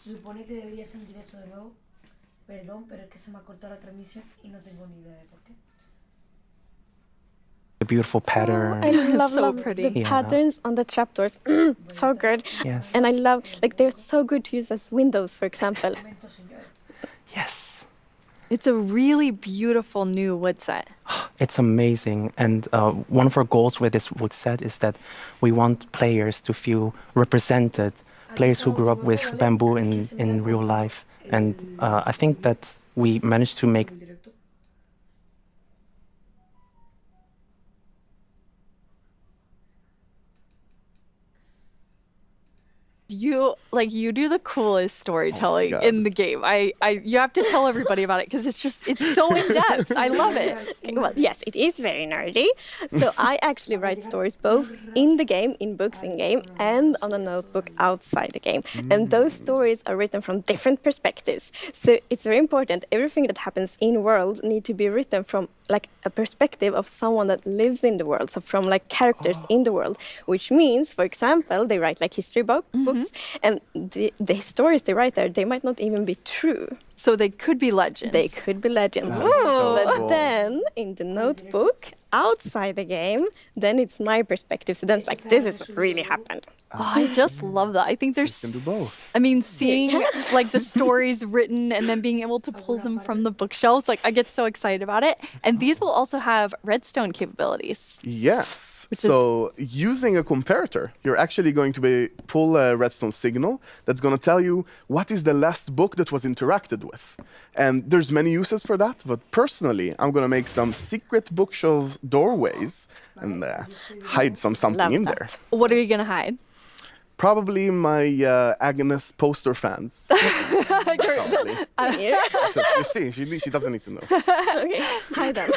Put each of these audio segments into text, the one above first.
Se supone que debería estar en directo de nuevo. Perdón, pero es que se me ha cortado la transmisión y no tengo ni idea de por qué. A beautiful pattern. I love, So love pretty. the Yeah. patterns on the trapdoors. So good. Yes. And I love, like, they're so good to use as windows, for example. Momento, señor. Yes. It's a really beautiful new wood set. It's amazing. And one of our goals with this wood set is that we want players to feel represented, players who grew up with bamboo in real life. And I think that we managed to make El directo. You do the coolest storytelling God. in the game. You have to tell everybody about it because it's so in depth. I love it. Okay, well, yes, it is very nerdy. So I actually write stories both in the game, in books in game, and on a notebook outside the game. And those stories are written from different perspectives. So it's very important. Everything that happens in world need to be written from like a perspective of someone that lives in the world. So from like characters in the world, which means, for example, they write like history books, and the stories they write there, they might not even be true. So they could be legends. They could be legends. So But cool. then in the notebook, outside the game, then it's my perspective. So then it's like, this is what really happened. Oh, I just love that. I think You there's. can do both. I mean, seeing like the stories written and then being able to pull them from the bookshelves, like I get so excited about it. And these will also have redstone capabilities. Yes. So using a comparator, you're actually going to pull a redstone signal that's going to tell you what is the last book that was interacted with. And there's many uses for that, but personally, I'm going to make some secret bookshelf doorways and hide something Love in that. there. What are you gonna hide? Probably my Agnes poster fans. Probably. So, you see, she doesn't need to know. Okay, hi then.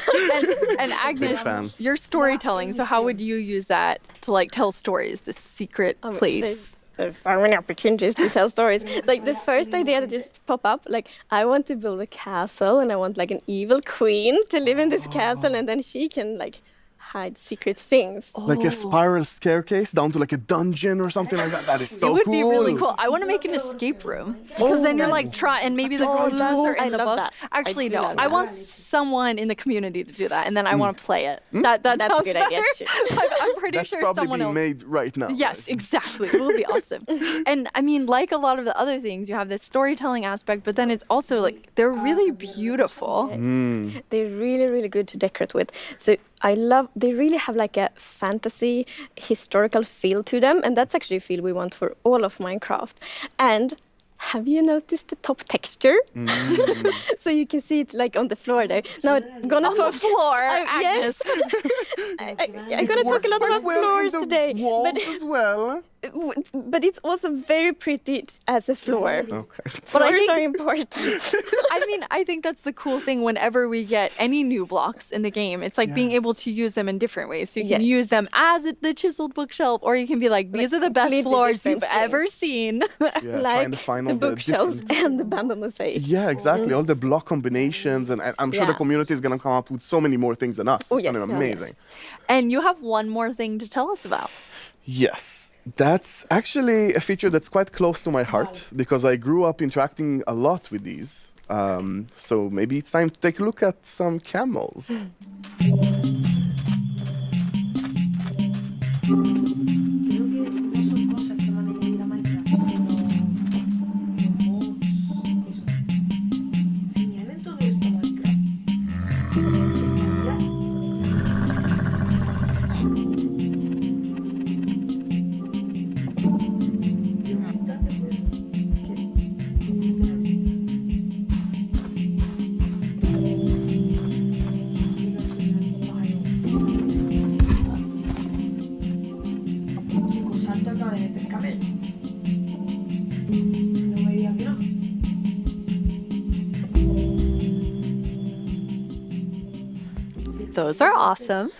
And Agnes, fan. your storytelling. So how would you use that to like tell stories? This secret place. There's so many opportunities to tell stories. Like the first idea that just pop up, like I want to build a castle and I want like an evil queen to live in this castle and then she can like hide secret things. Like a spiral staircase down to like a dungeon or something like that. That is so It would cool. be really cool. I want to make an escape room because then you're like and maybe the clues are in I the love book. that. Actually, I do no. love I that. want someone in the community to do that, and then I want to play it. That That's a sounds good better. idea, too. I'm pretty That's sure probably someone being else. made right now. Yes, exactly. It will be awesome. And I mean, like a lot of the other things, you have this storytelling aspect, but then it's also like they're really beautiful. They're really, really good to decorate with. So they really have like a fantasy historical feel to them. And that's actually a feel we want for all of Minecraft. And have you noticed the top texture? So you can see it like on the floor there. Now I'm gonna On talk the floor, yes. Agnes. I'm gonna talk a lot about floors today. Walls as well. But it's also very pretty as a floor. Okay. But I Floors think- are important. I mean, I think that's the cool thing whenever we get any new blocks in the game. It's like being able to use them in different ways. So you can Yes. use them as the chiseled bookshelf, or you can be like, these are the best completely floors you've different ever seen. Yeah, Like trying to find the all the bookshelves different. and the bamboo mosaic. Yeah, exactly. All the block combinations, and I'm sure the Yeah. community is going to come up with so many more things than us. Oh, It's gonna yes, be yeah, yes. amazing. And you have one more thing to tell us about. Yes, that's actually a feature that's quite close to my heart because I grew up interacting a lot with these. So maybe it's time to take a look at some camels. Creo que no son cosas que van a añadir a Minecraft, sino mods, cosas. Si añaden todo esto a Minecraft, ya. Y aumentar después, que Chicos, salta acá de meter camello. No me digan que no. Those are awesome.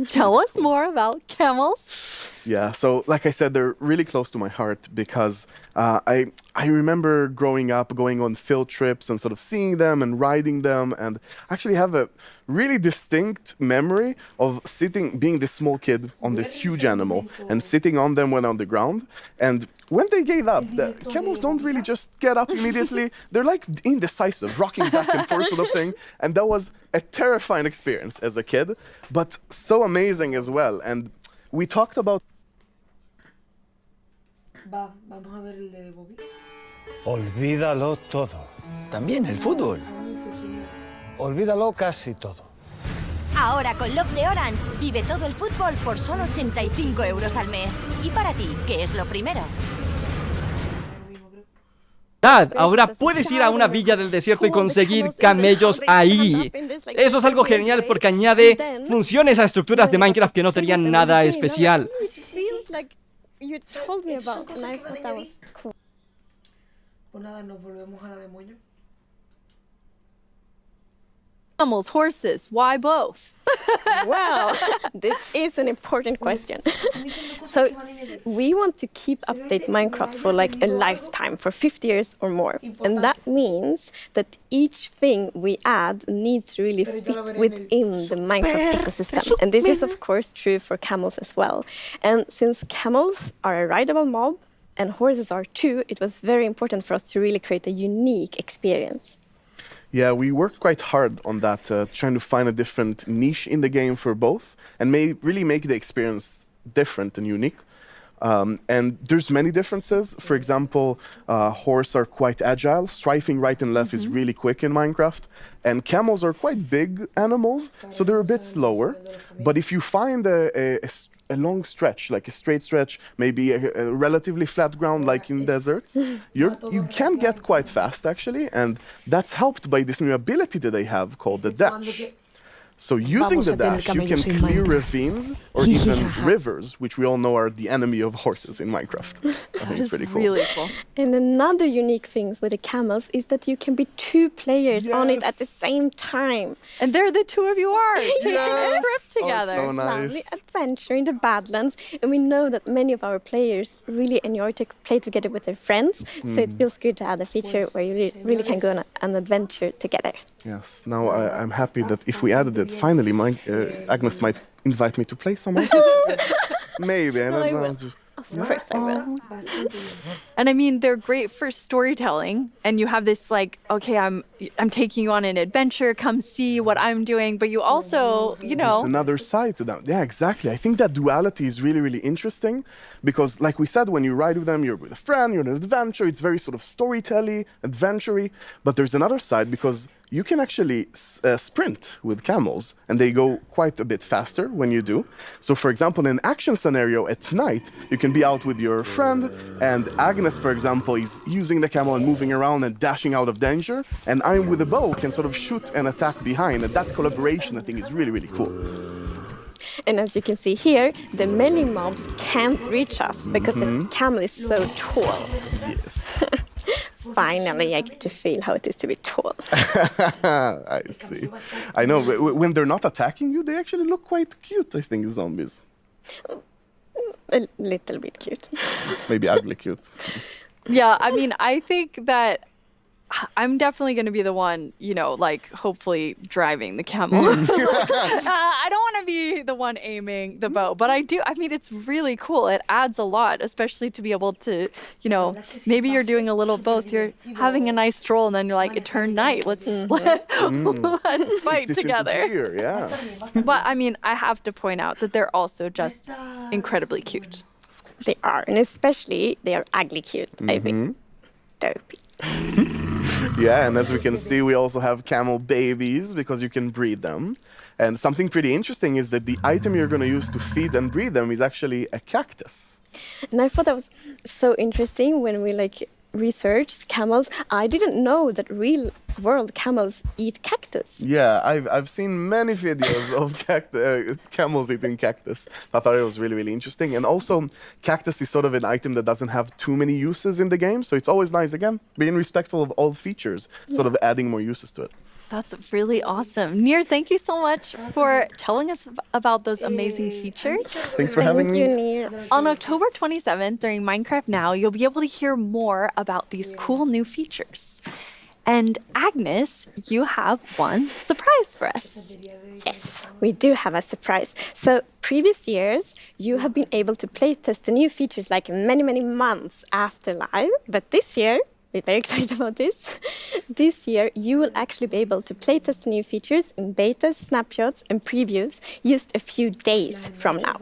Tell us more about camels. Yeah, so like I said, they're really close to my heart because I remember growing up, going on field trips and sort of seeing them and riding them, and actually have a really distinct memory of being this small kid on this huge animal and sitting on them when on the ground. And when they gave up, the camels don't really just get up immediately. They're like indecisive, rocking back and forth sort of thing. And that was a terrifying experience as a kid, but so amazing as well. And we talked about Vamos a ver el de Bobby. Olvídalo todo. También el fútbol. Olvídalo casi todo. Ahora con Love de Orange, vive todo el fútbol por solo 85 € al mes. Y para ti, ¿qué es lo primero? Ahora puedes ir a una villa del desierto y conseguir camellos ahí. Eso es algo genial porque añade funciones a estructuras de Minecraft que no tenían nada especial. You told me about, and I thought that was cool. Pues nada, nos volvemos a la de Moño. Animals, horses, why both? Wow, this is an important question. So we want to keep update Minecraft for like a lifetime, for 50 years or more. And that means that each thing we add needs to really fit within the Minecraft ecosystem. And this is of course true for camels as well. And since camels are a rideable mob and horses are too, it was very important for us to really create a unique experience. Yeah, we worked quite hard on that, trying to find a different niche in the game for both and really make the experience different and unique. And there's many differences. For example, horses are quite agile. Strafing right and left is really quick in Minecraft. And camels are quite big animals, so they're a bit slower. But if you find a long stretch, like a straight stretch, maybe a relatively flat ground like in deserts, you can get quite fast actually. And that's helped by this new ability that they have called the dash. So using the dash, you can clear ravines or even rivers, which we all know are the enemy of horses in Minecraft. I think it's pretty cool. Really cool. And another unique thing with the camels is that you can be 2 players on it at the same time. And there the two of you are taking a trip together. Oh, it's so nice. Lovely adventure in the Badlands. And we know that many of our players really enjoy to play together with their friends. So it feels good to add a feature where you really can go on an adventure together. Yes, now I'm happy that if we added it, finally Agnes might invite me to play some more. Maybe, I don't know. Of course I will. And I mean, they're great for storytelling. And you have this like, okay, I'm taking you on an adventure. Come see what I'm doing. But you also, you know, there's another side to them. Yeah, exactly. I think that duality is really, really interesting because, like we said, when you ride with them, you're with a friend, you're on an adventure. It's very sort of storytelling, adventure-y. But there's another side because you can actually sprint with camels, and they go quite a bit faster when you do. So, for example, in an action scenario at night, you can be out with your friend, and Agnes, for example, is using the camel and moving around and dashing out of danger, and I'm with a bow, can sort of shoot and attack behind, and that collaboration, I think, is really, really cool. And as you can see here, the many mobs can't reach us because the camel is so tall. Yes. Finally, I get to feel how it is to be tall. I see. I know, when they're not attacking you, they actually look quite cute, I think, zombies. A little bit cute. Maybe ugly cute. yeah, I mean, I think that I'm definitely going to be the one, you know, like hopefully driving the camel. I don't want to be the one aiming the bow, but I do. I mean, it's really cool. It adds a lot, especially to be able to, you know, maybe you're doing a little both. You're having a nice stroll and then you're like, it turned night. Let's fight together. Yeah. But I mean, I have to point out that they're also just incredibly cute. They are, and especially they are ugly cute. I think dopey. Yeah, and as we can see, we also have camel babies because you can breed them. And something pretty interesting is that the item you're going to use to feed and breed them is actually a cactus. And I thought that was so interesting when we researched camels. I didn't know that real world camels eat cactus. Yeah, I've seen many videos of camels eating cactus. I thought it was really, really interesting. And also, cactus is sort of an item that doesn't have too many uses in the game, so it's always nice, again, being respectful of all features, sort of adding more uses to it. That's really awesome. Nir, thank you so much for telling us about those amazing features. Thanks for having me. Thank you, Nir. On October 27th, during Minecraft Now, you'll be able to hear more about these cool new features. And Agnes, you have one surprise for us. Yes, we do have a surprise. So, previous years, you have been able to playtest the new features like many, many months after live. But this year, we're very excited about this. This year, you will actually be able to playtest the new features in betas, snapshots, and previews just a few days from now.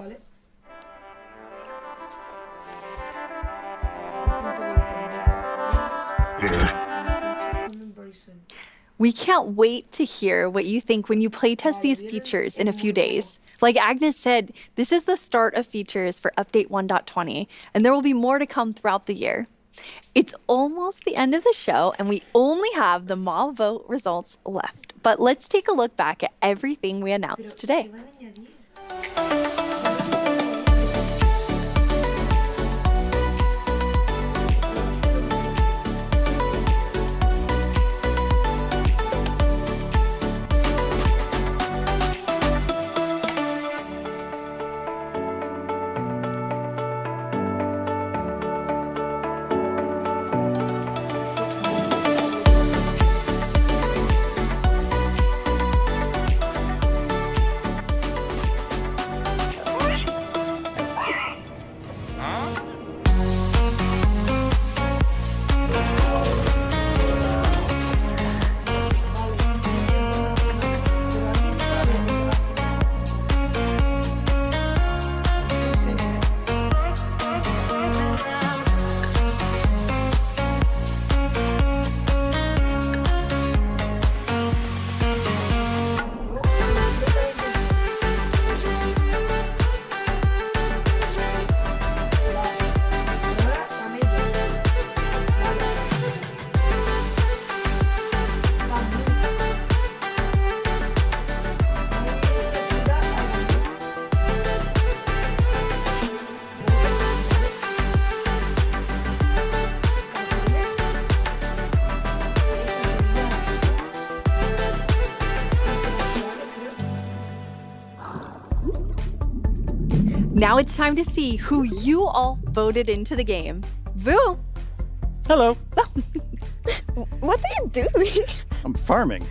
We can't wait to hear what you think when you playtest these features in a few days. Like Agnes said, this is the start of features for Update 1.20, and there will be more to come throughout the year. It's almost the end of the show, and we only have the mob vote results left. But let's take a look back at everything we announced today. Now it's time to see who you all voted into the game. Vu, Hello. What are you doing? I'm farming.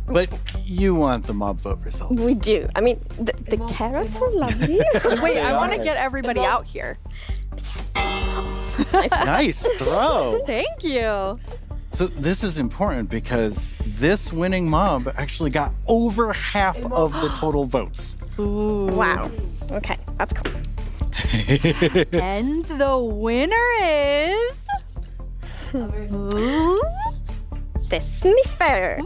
But you want the mob vote results. We do. I mean, the carrots are lovely. wait, I want to get everybody out here. Nice throw. Thank you. So this is important because this winning mob actually got over half of the total votes. Ooh. Wow. Okay, that's cool. And the winner is... Ooh. The sniffer.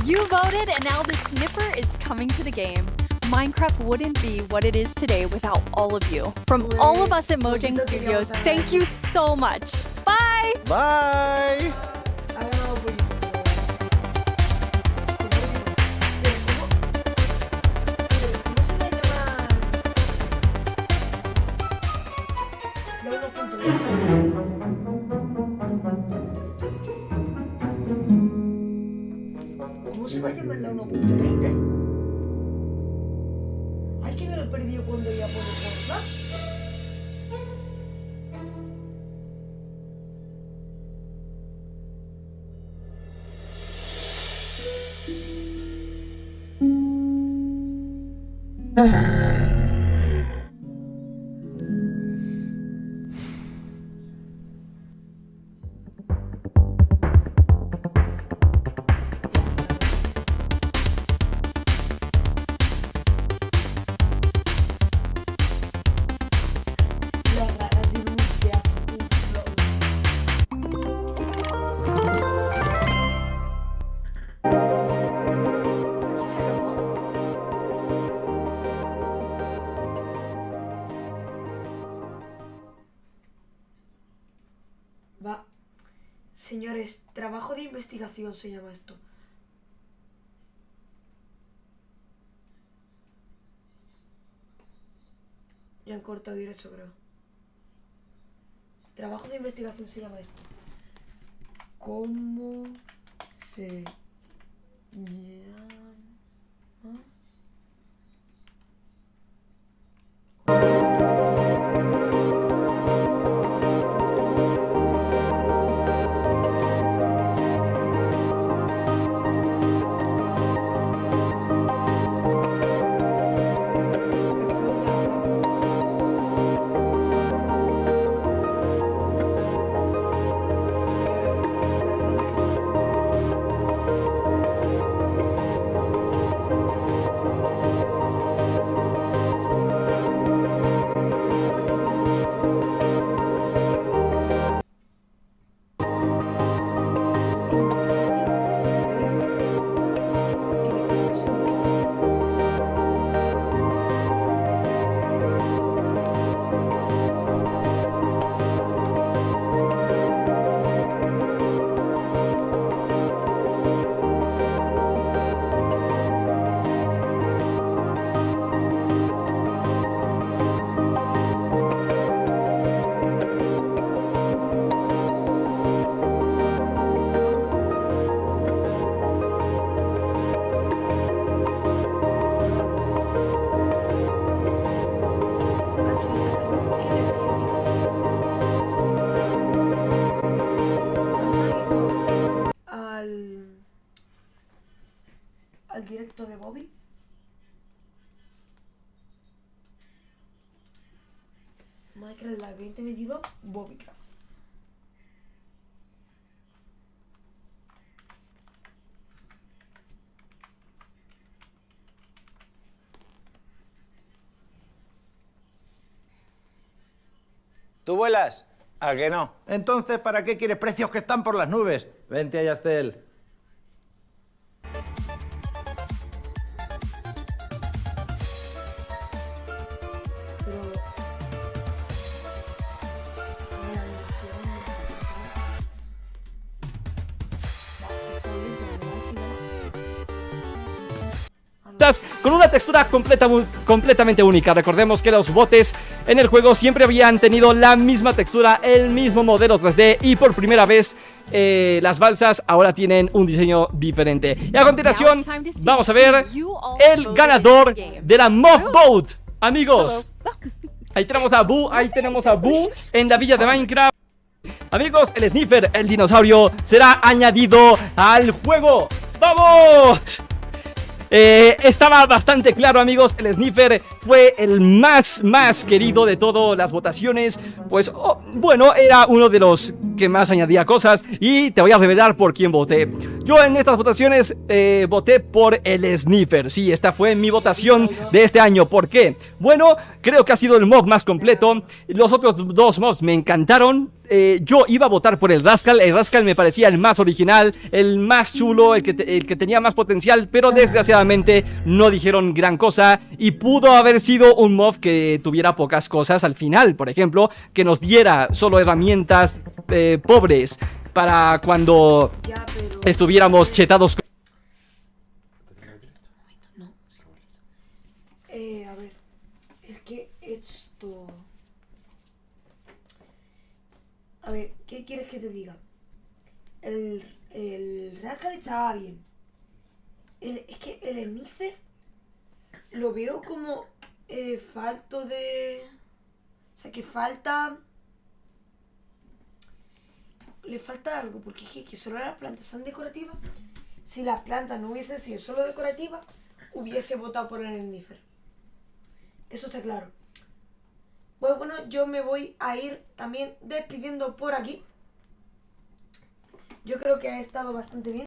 You voted, and now the sniffer is coming to the game. Minecraft wouldn't be what it is today without all of you. From all of us at Mojang Studios, thank you so much. Bye! Bye. ¿Cómo se va a llamar la 1.20? Ay, que me lo he perdido cuando ya puedo guardar. Va. Señores, trabajo de investigación se llama esto. Ya han cortado directo, creo. trabajo de investigación se llama esto. ¿Cómo se llama? Al directo de Bobby. Minecraft Live 2022 Bobbycraft. ¿Tú vuelas? ¿A que no? Entonces, ¿para qué quieres precios que están por las nubes? Vente allá, Astel. Con una textura completamente única. Recordemos que los botes en el juego siempre habían tenido la misma textura, el mismo modelo 3D, y por primera vez las balsas ahora tienen un diseño diferente. Y a continuación vamos a ver el ganador de la Mob Boat. Amigos, ahí tenemos a Boo en la villa de Minecraft. Amigos, el Sniffer, el dinosaurio, será añadido al juego. ¡Vamos! Estaba bastante claro, amigos. El Sniffer fue el más querido de todas las votaciones. Pues bueno, era uno de los que más añadía cosas. Y te voy a revelar por quién voté. Yo en estas votaciones voté por el Sniffer. Sí, esta fue mi votación de este año. ¿Por qué? Bueno, creo que ha sido el mob más completo. Los otros dos mobs me encantaron. Yo iba a votar por el Rascal. El Rascal me parecía el más original, el más chulo, el que tenía más potencial, pero desgraciadamente no dijeron gran cosa y pudo haber sido un mob que tuviera pocas cosas al final. Por ejemplo, que nos diera solo herramientas pobres para cuando estuviéramos chetados. A ver, es que esto... A ver, ¿qué quieres que te diga? El Rascal estaba bien. Es que el Sniffer lo veo como falto de... O sea, que falta... Le falta algo, porque es que solo las plantas son decorativas. Si las plantas no hubiesen sido solo decorativas, hubiese votado por el Sniffer. Eso está claro. Pues bueno, yo me voy a ir también despidiendo por aquí. Yo creo que ha estado bastante bien.